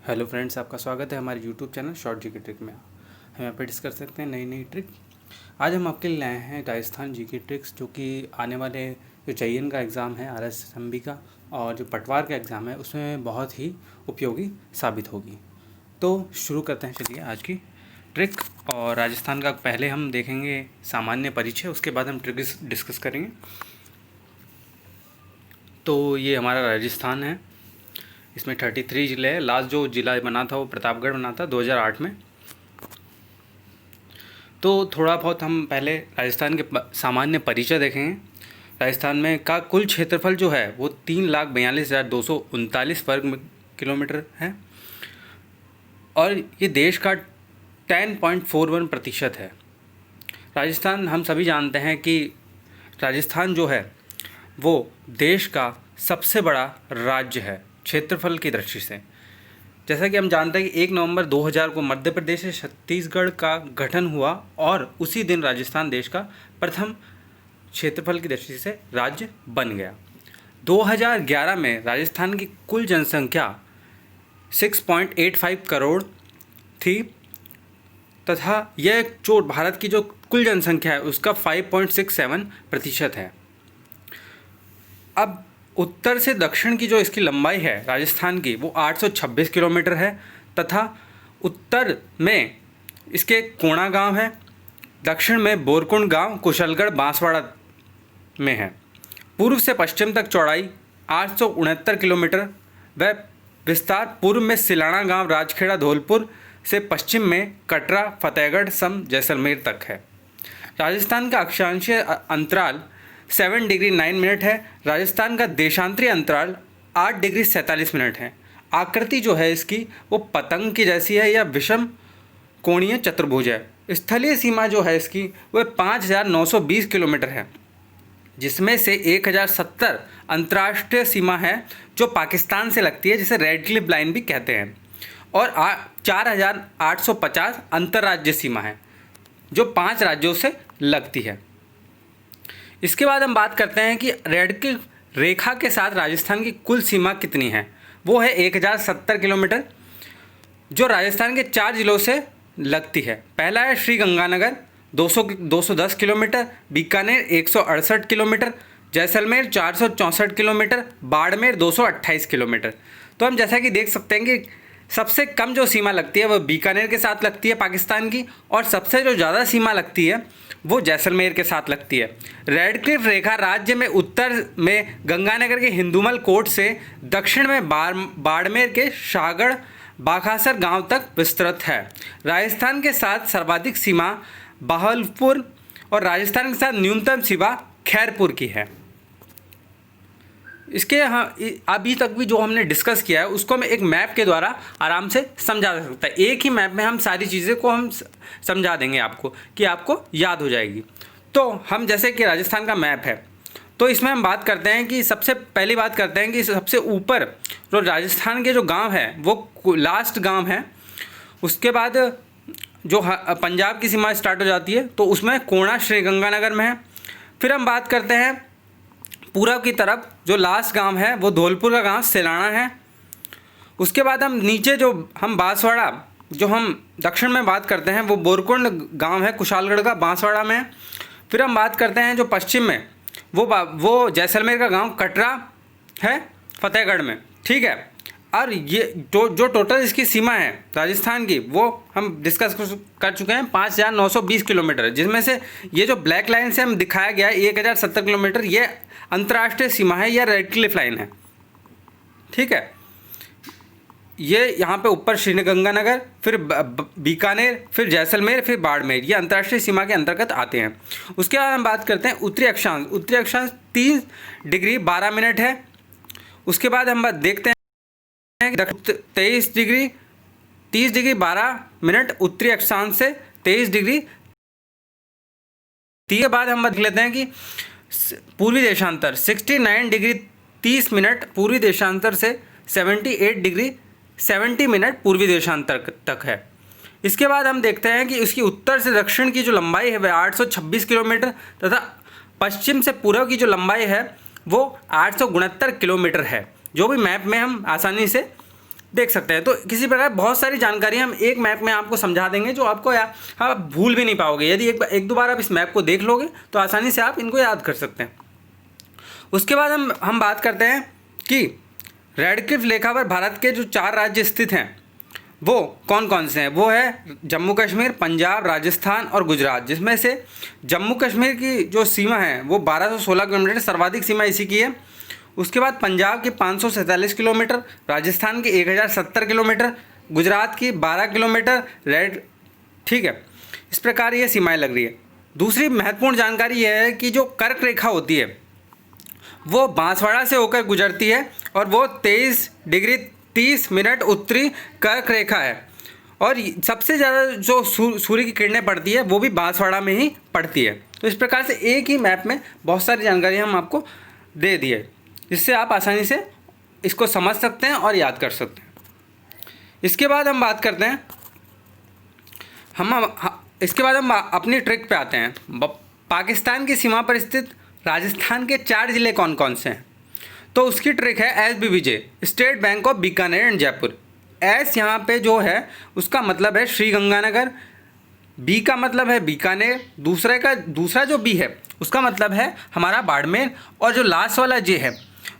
Hello friends, आपका स्वागत है हमारे YouTube channel short GK trick में। हम यहाँ पे डिस्कस करते हैं नई नई ट्रिक। आज हम आपके लिए लाए हैं राजस्थान जीके ट्रिक्स, जो कि आने वाले जो चयन का एग्ज़ाम है RSMB का और जो पटवार का एग्ज़ाम है उसमें बहुत ही उपयोगी साबित होगी। तो शुरू करते हैं, चलिए आज की ट्रिक। और राजस्थान का पहले हम देखेंगे सामान्य परिचय, उसके बाद हम ट्रिक डिस्कस करेंगे। तो ये हमारा राजस्थान है, इसमें 33 ज़िले हैं। लास्ट जो ज़िला बना था वो प्रतापगढ़ बना था 2008 में। तो थोड़ा बहुत हम पहले राजस्थान के सामान्य परिचय देखेंगे। राजस्थान में का कुल क्षेत्रफल जो है वो 3,42,239 वर्ग किलोमीटर है और ये देश का 10.41% है। राजस्थान, हम सभी जानते हैं कि राजस्थान जो है वो देश का सबसे बड़ा राज्य है क्षेत्रफल की दृष्टि से। जैसा कि हम जानते हैं कि 1 नवंबर 2000 को मध्य प्रदेश से छत्तीसगढ़ का गठन हुआ और उसी दिन राजस्थान देश का प्रथम क्षेत्रफल की दृष्टि से राज्य बन गया। 2011 में राजस्थान की कुल जनसंख्या 6.85 करोड़ थी तथा यह जो भारत की जो कुल जनसंख्या है उसका 5.67% है। अब उत्तर से दक्षिण की जो इसकी लंबाई है राजस्थान की वो 826 किलोमीटर है तथा उत्तर में इसके कोणा गांव है, दक्षिण में बोरकुंड गांव कुशलगढ़ बांसवाड़ा में है। पूर्व से पश्चिम तक चौड़ाई 869 किलोमीटर व विस्तार पूर्व में सिलाना गांव राजखेड़ा धौलपुर से पश्चिम में कटरा फतेहगढ़ सम जैसलमेर तक है। राजस्थान का अक्षांशीय अंतराल 7 डिग्री 9 मिनट है। राजस्थान का देशांतरीय अंतराल 8 डिग्री 47 मिनट है। आकृति जो है इसकी वो पतंग की जैसी है या विषम कोणीय चतुर्भुज है। स्थलीय सीमा जो है इसकी वह 5,920 किलोमीटर है, जिसमें से 1,070 अंतर्राष्ट्रीय सीमा है जो पाकिस्तान से लगती है, जिसे रेड क्लिफ लाइन भी कहते हैं, और 4,850 अंतर्राज्यीय सीमा है जो 5 राज्यों से लगती है। इसके बाद हम बात करते हैं कि रेड क्लिफ रेखा के साथ राजस्थान की कुल सीमा कितनी है। वो है 1,070 किलोमीटर, जो राजस्थान के 4 जिलों से लगती है। पहला है Shri Ganganagar 210 kilometre, Bikaner 168 kilometre, Jaisalmer 464 kilometre, Barmer 228 kilometre. तो हम जैसा कि देख सकते हैं कि सबसे कम जो सीमा लगती है वह बीकानेर के साथ लगती है पाकिस्तान की, और सबसे जो ज़्यादा सीमा लगती है वो जैसलमेर के साथ लगती है। रेड क्लिफ रेखा राज्य में उत्तर में गंगानगर के हिंदुमल कोट से दक्षिण में बाड़मेर के शाहगढ़ बाखासर गांव तक विस्तृत है। राजस्थान के साथ सर्वाधिक सीमा बहावलपुर और राजस्थान के साथ न्यूनतम सीमा खैरपुर की है। इसके यहाँ अभी तक भी जो हमने डिस्कस किया है उसको मैं एक मैप के द्वारा आराम से समझा जा सकता है। एक ही मैप में हम सारी चीज़ें को हम समझा देंगे आपको, कि आपको याद हो जाएगी। तो हम जैसे कि राजस्थान का मैप है, तो इसमें हम बात करते हैं कि सबसे पहली बात करते हैं कि सबसे ऊपर जो राजस्थान के जो गाँव है वो लास्ट गाँव है। उसके बाद जो पंजाब की सीमा स्टार्ट हो जाती है तो उसमें कोणा श्रीगंगानगर में है। फिर हम बात करते हैं पूरब की तरफ, जो लास्ट गांव है वो धौलपुर का गांव सिलाना है। उसके बाद हम नीचे जो हम बांसवाड़ा, जो हम दक्षिण में बात करते हैं वो बोरकुंड गांव है कुशालगढ़ का बांसवाड़ा में। फिर हम बात करते हैं जो पश्चिम में वो जैसलमेर का गांव कटरा है फतेहगढ़ में, ठीक है। और ये जो टोटल इसकी सीमा है राजस्थान की वो हम डिस्कस कर चुके हैं 5,920 किलोमीटर, जिसमें से ये जो ब्लैक लाइन से हम दिखाया गया है 1,070 किलोमीटर, ये अंतर्राष्ट्रीय सीमा है या रेड क्लिफ लाइन है, ठीक है। ये यहाँ पे ऊपर श्रीगंगानगर, फिर बीकानेर, फिर जैसलमेर, फिर बाड़मेर, ये अंतर्राष्ट्रीय सीमा के अंतर्गत आते हैं। उसके बाद हम बात करते हैं उत्तरी अक्षांश। उत्तरी अक्षांश 3 डिग्री 12 मिनट है। उसके बाद हम बात देखते हैं 23 डिग्री 30 डिग्री 12 मिनट उत्तरी अक्षांश से 23 डिग्री। के बाद हम देख लेते हैं कि पूर्वी देशांतर 69 डिग्री 30 मिनट पूर्वी देशांतर से 78 डिग्री 70 मिनट पूर्वी देशांतर तक है। इसके बाद हम देखते हैं कि उसकी उत्तर से दक्षिण की जो लंबाई है वह 826 किलोमीटर तथा पश्चिम से पूर्व की जो लंबाई है वो 869 किलोमीटर है, जो भी मैप में हम आसानी से देख सकते हैं। तो किसी प्रकार बहुत सारी जानकारी हम एक मैप में आपको समझा देंगे जो आपको आप भूल भी नहीं पाओगे। यदि एक दो बार आप इस मैप को देख लोगे तो आसानी से आप इनको याद कर सकते हैं। उसके बाद हम बात करते हैं कि रेडक्लिफ लेखा पर भारत के जो 4 राज्य स्थित हैं वो कौन कौन से हैं। वो है जम्मू कश्मीर, पंजाब, राजस्थान और गुजरात, जिसमें से जम्मू कश्मीर की जो सीमा है वो 1216 किलोमीटर, सर्वाधिक सीमा इसी की है। उसके बाद पंजाब की 547 किलोमीटर, राजस्थान की 1070 किलोमीटर, गुजरात की 12 किलोमीटर ठीक है। इस प्रकार ये सीमाएं लग रही है। दूसरी महत्वपूर्ण जानकारी यह है कि जो कर्क रेखा होती है वो बांसवाड़ा से होकर गुजरती है और वो 23 डिग्री 30 मिनट उत्तरी कर्क रेखा है। और सबसे ज़्यादा जो सूर्य की किरणें पड़ती है वो भी बांसवाड़ा में ही पड़ती है। तो इस प्रकार से एक ही मैप में बहुत सारी जानकारी हम आपको दे दी है, जिससे आप आसानी से इसको समझ सकते हैं और याद कर सकते हैं। इसके बाद हम बात करते हैं इसके बाद हम अपनी ट्रिक पे आते हैं। पाकिस्तान की सीमा पर स्थित राजस्थान के 4 ज़िले कौन कौन से हैं। तो उसकी ट्रिक है SBBJ, state bank of Bikaner and Jaipur. S यहाँ पे जो है उसका मतलब है श्रीगंगानगर, बी का मतलब है बीकानेर, दूसरा जो बी है उसका मतलब है हमारा बाड़मेर, और जो लास्ट वाला जे है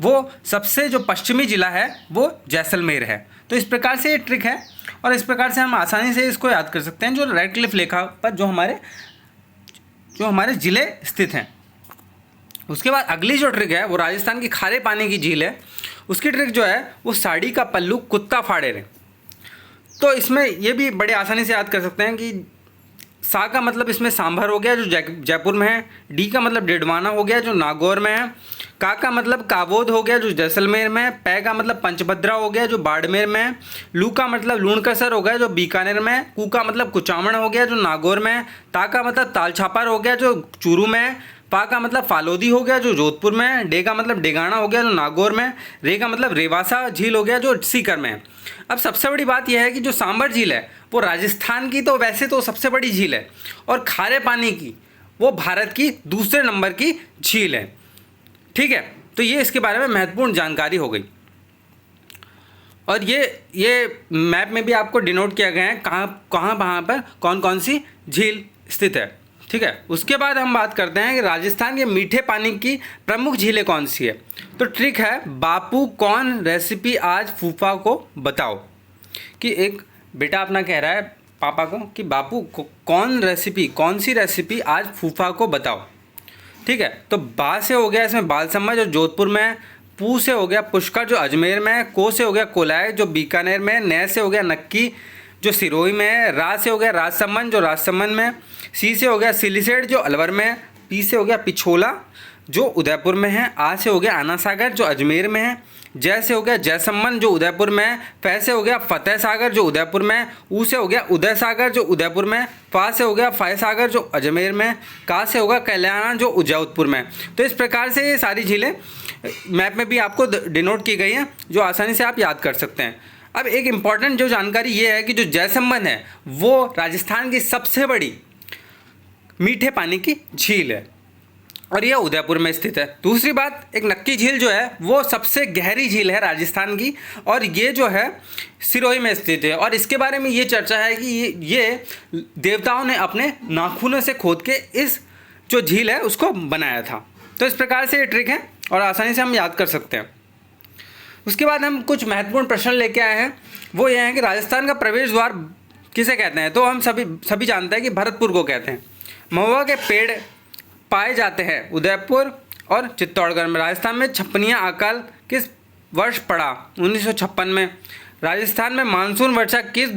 वो सबसे जो पश्चिमी ज़िला है वो जैसलमेर है। तो इस प्रकार से ये ट्रिक है और इस प्रकार से हम आसानी से इसको याद कर सकते हैं, जो रेडक्लिफ लेखा पर जो हमारे ज़िले स्थित हैं। उसके बाद अगली जो ट्रिक है वो राजस्थान की खारे पानी की झील है। उसकी ट्रिक जो है वो साड़ी का पल्लू कुत्ता फाड़े रे। तो इसमें ये भी बड़े आसानी से याद कर सकते हैं कि सा का मतलब इसमें सांभर हो गया जो जयपुर में है, डी का मतलब डेडवाना हो गया जो नागौर में है, का मतलब काबोद हो गया जो जैसलमेर में है, पै का मतलब पंचभद्रा हो गया जो बाड़मेर में है, लू का मतलब लूणकसर हो गया जो बीकानेर में है, कू का मतलब कुचामण हो गया जो नागौर में है, ता का मतलब तालछापर हो गया जो चूरू में है, पा का मतलब फालोदी हो गया जो जोधपुर में है, डे का मतलब डेगाना हो गया जो नागौर में, रे का मतलब रेवासा झील हो गया जो सीकर में है। अब सबसे बड़ी बात यह है कि जो सांभर झील है वो राजस्थान की तो वैसे तो सबसे बड़ी झील है, और खारे पानी की वो भारत की दूसरे नंबर की झील है। ठीक है, तो ये इसके बारे में महत्वपूर्ण जानकारी हो गई। और ये मैप में भी आपको डिनोट किया गया है कहाँ पर कौन कौन सी झील स्थित है। ठीक है, उसके बाद हम बात करते हैं कि राजस्थान के मीठे पानी की प्रमुख झीलें कौन सी है। तो ट्रिक है बापू कौन रेसिपी आज फूफा को बताओ। कि एक बेटा अपना कह रहा है पापा को कि बापू कौन सी रेसिपी आज फूफा को बताओ। ठीक है, तो बा से हो गया इसमें बालसम्मा जो जोधपुर में है, पू से हो गया पुष्कर जो अजमेर में है, को से हो गया कोलाय जो बीकानेर में है, नै से हो गया नक्की जो सिरोही में है, रा से हो गया राजसमंद जो राजसमंद में है, सी से हो गया सिलीसेठ जो अलवर में है, पी से हो गया पिछोला जो उदयपुर में है, आ से हो गया आना सागर जो अजमेर में है, जय से हो गया जयसम्मन जो उदयपुर में है, फै से हो गया फतेह सागर जो उदयपुर में है, ऊ से हो गया उदय सागर जो उदयपुर में है, फा से हो गया फय सागर जो अजमेर में है, का से होगा कल्याणा जो उदयपुर में है। तो इस प्रकार से ये सारी झीलें मैप में भी आपको डिनोट की गई हैं जो आसानी से आप याद कर सकते हैं। अब एक इम्पॉर्टेंट जो जानकारी ये है कि जो जयसम्मन है वो राजस्थान की सबसे बड़ी मीठे पानी की झील है और यह उदयपुर में स्थित है। दूसरी बात, एक नक्की झील जो है वो सबसे गहरी झील है राजस्थान की और ये जो है सिरोही में स्थित है। और इसके बारे में ये चर्चा है कि ये देवताओं ने अपने नाखूनों से खोद के इस जो झील है उसको बनाया था। तो इस प्रकार से ये ट्रिक है और आसानी से हम याद कर सकते हैं। उसके बाद हम कुछ महत्वपूर्ण प्रश्न लेके आए हैं, वो ये है कि राजस्थान का प्रवेश द्वार किसे कहते हैं। तो हम सभी जानते हैं कि भरतपुर को कहते हैं। महुआ के पेड़ पाए जाते हैं उदयपुर और चित्तौड़गढ़ में। राजस्थान में छपनिया अकाल किस वर्ष पड़ा? 1956 में। राजस्थान में मानसून वर्षा किस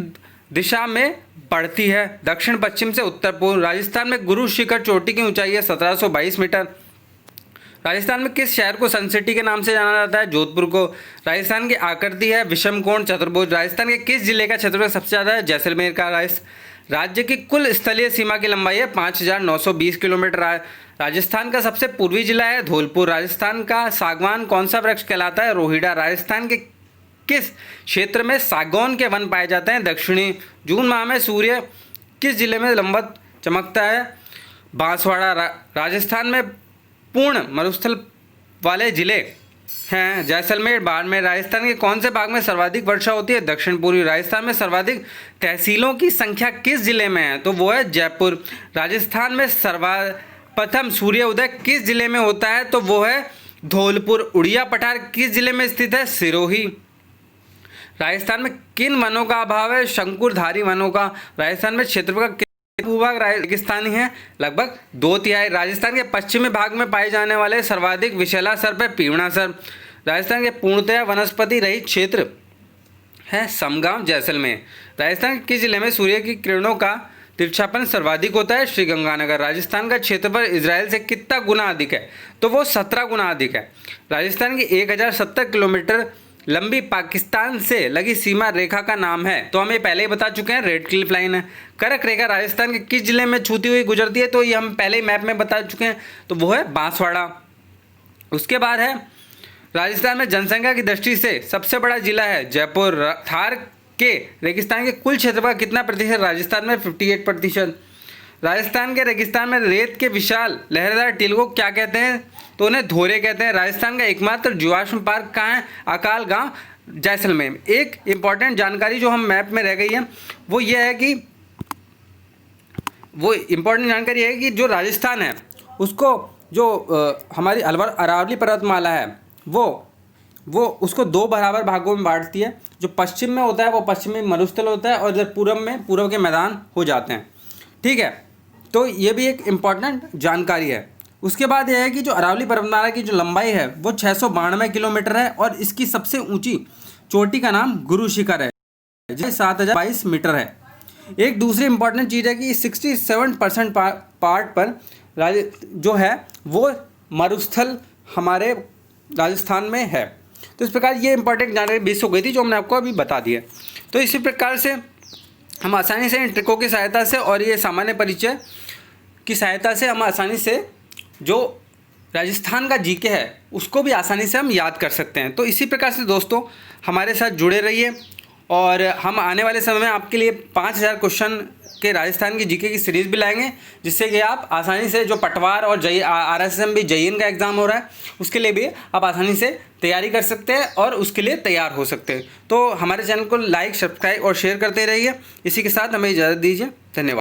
दिशा में पड़ती है? दक्षिण पश्चिम से उत्तर पूर्व। राजस्थान में गुरु शिखर चोटी की ऊंचाई है 1722 मीटर। राजस्थान में किस शहर को सन सिटी के नाम से जाना जाता है? जोधपुर को। राजस्थान की आकृति है विषमकोण चतुर्भुज। राजस्थान के किस जिले का क्षेत्रफल सबसे ज़्यादा है? जैसलमेर का। राज्य की कुल स्थलीय सीमा की लंबाई है 5920 किलोमीटर। राजस्थान का सबसे पूर्वी जिला है धौलपुर। राजस्थान का सागवान कौन सा वृक्ष कहलाता है? रोहिड़ा। राजस्थान के किस क्षेत्र में सागौन के वन पाए जाते हैं? दक्षिणी। जून माह में सूर्य किस जिले में लंबवत चमकता है? बांसवाड़ा। राजस्थान में पूर्ण मरुस्थल वाले जिले हैं जैसलमेर, बाड़मेर। राजस्थान के कौन से भाग में सर्वाधिक वर्षा होती है? दक्षिण पूर्वी। राजस्थान में सर्वाधिक तहसीलों की संख्या किस जिले में है? तो वो है जयपुर। राजस्थान में सर्वप्रथम सूर्य उदय किस जिले में होता है? तो वो है धौलपुर। उड़िया पठार किस जिले में स्थित है? सिरोही। राजस्थान में किन वनों का अभाव है? शंकुधारी वनों का। राजस्थान में क्षेत्रफल का भूभाग रेगिस्तानी है? लगभग 2/3। राजस्थान के पश्चिमी भाग में पाए जाने वाले सर्वाधिक विषैला सर्प है पीवड़ा सर्प। राजस्थान के पूर्णतया वनस्पति रहित क्षेत्र है समगांव जैसलमेर। राजस्थान के किस जिले में सूर्य की किरणों का तिरछापन सर्वाधिक होता है? श्रीगंगानगर। राजस्थान का क्षेत्रफल इजराइल से कितना गुना अधिक है? तो वो 17 गुना अधिक है। राजस्थान की 1070 किलोमीटर लंबी पाकिस्तान से लगी सीमा रेखा का नाम है? तो हम ये पहले ही बता चुके हैं, रेड क्लिफ लाइन है। कर्क रेखा राजस्थान के किस जिले में छूती हुई गुजरती है? तो ये हम पहले ही मैप में बता चुके हैं, तो वो है बांसवाड़ा। उसके बाद है राजस्थान में जनसंख्या की दृष्टि से सबसे बड़ा जिला है जयपुर। थार के रेगिस्तान के कुल क्षेत्र का कितना प्रतिशत? राजस्थान में 58%। राजस्थान के रेगिस्तान में रेत के विशाल लहरेदार टीलों को क्या कहते हैं? तो उन्हें धोरे कहते हैं। राजस्थान का एकमात्र जीवाश्म पार्क कहाँ है? अकाल गांव जैसलमेर। एक इंपॉर्टेंट जानकारी जो हम मैप में रह गई है वो ये है कि जो राजस्थान है उसको जो हमारी अरावली पर्वतमाला है वो उसको 2 बराबर भागों में बांटती है। जो पश्चिम में होता है वो पश्चिमी मरुस्थल होता है, और इधर पूर्व के मैदान हो जाते हैं। ठीक है, तो ये भी एक इम्पॉर्टेंट जानकारी है। उसके बाद यह है कि जो अरावली पर्वतमाला की जो लंबाई है वो 692 किलोमीटर है, और इसकी सबसे ऊंची चोटी का नाम गुरु शिखर है जो 7022 मीटर है। एक दूसरी इंपॉर्टेंट चीज़ है कि 67% पार्ट पर जो है वो मरुस्थल हमारे राजस्थान में है। तो इस प्रकार ये इंपॉर्टेंट जानकारी 20 हो गई थी जो हमने आपको अभी बता दी है। तो इसी प्रकार से हम आसानी से इन ट्रिकों की सहायता से और ये सामान्य परिचय की सहायता से हम आसानी से जो राजस्थान का जीके है उसको भी आसानी से हम याद कर सकते हैं। तो इसी प्रकार से दोस्तों हमारे साथ जुड़े रहिए, और हम आने वाले समय में आपके लिए 5000 क्वेश्चन के राजस्थान की जीके की सीरीज़ भी लाएंगे, जिससे कि आप आसानी से जो पटवार और RSSM भी JEE का एग्ज़ाम हो रहा है उसके लिए भी आप आसानी से तैयारी कर सकते हैं और उसके लिए तैयार हो सकते हैं। तो हमारे चैनल को लाइक, सब्सक्राइब और शेयर करते रहिए। इसी के साथ हमें इजाज़त दीजिए। धन्यवाद।